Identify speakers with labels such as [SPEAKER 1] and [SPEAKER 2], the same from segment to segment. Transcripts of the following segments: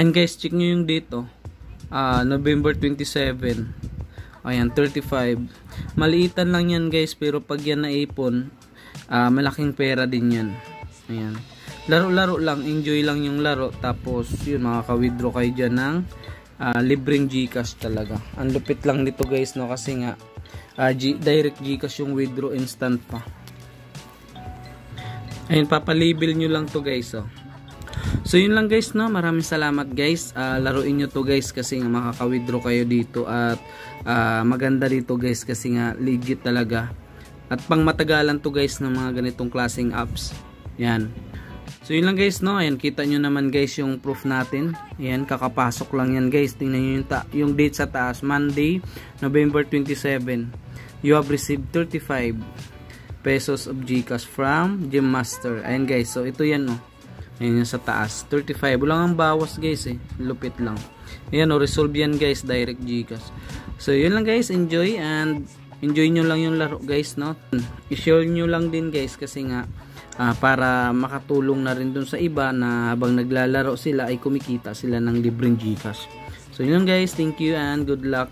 [SPEAKER 1] And guys, check nyo yung date, oh. November 27. Ayan, 35. Maliitan lang yan guys, pero pag yan naipon, malaking pera din yan. Ayan. Laro-laro lang, enjoy lang yung laro. Tapos yun, makaka-withdraw kayo dyan ng libreng Gcash talaga. Ang lupit lang dito guys, no, kasi nga direct Gcash yung withdraw, instant pa. Ayun, papalabel nyo lang to guys, oh. So yun lang guys, no, maraming salamat guys. Laruin nyo to guys kasi nga makaka-withdraw kayo dito. At maganda dito guys kasi nga legit talaga. At pang matagalan to guys ng mga ganitong klaseng apps. Yan. So yun lang guys, no. Ayan, kita nyo naman guys yung proof natin. Ayan, kakapasok lang yan guys. Tingnan nyo yung date sa taas. Monday, November 27. You have received 35 pesos of Gcash from Gym Master. Ayan guys, so ito yan, no. Ayan yung sa taas, 35. Walang ang bawas guys, eh. Lupit lang. Ayan, no, resolve yan guys, direct Gcash. So yun lang guys, enjoy, and enjoy nyo lang yung laro guys, no. I-share nyo lang din guys kasi nga para makatulong na rin dun sa iba na habang naglalaro sila ay kumikita sila ng libreng Gcash. So yun lang guys, thank you and good luck.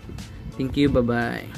[SPEAKER 1] Thank you, bye bye.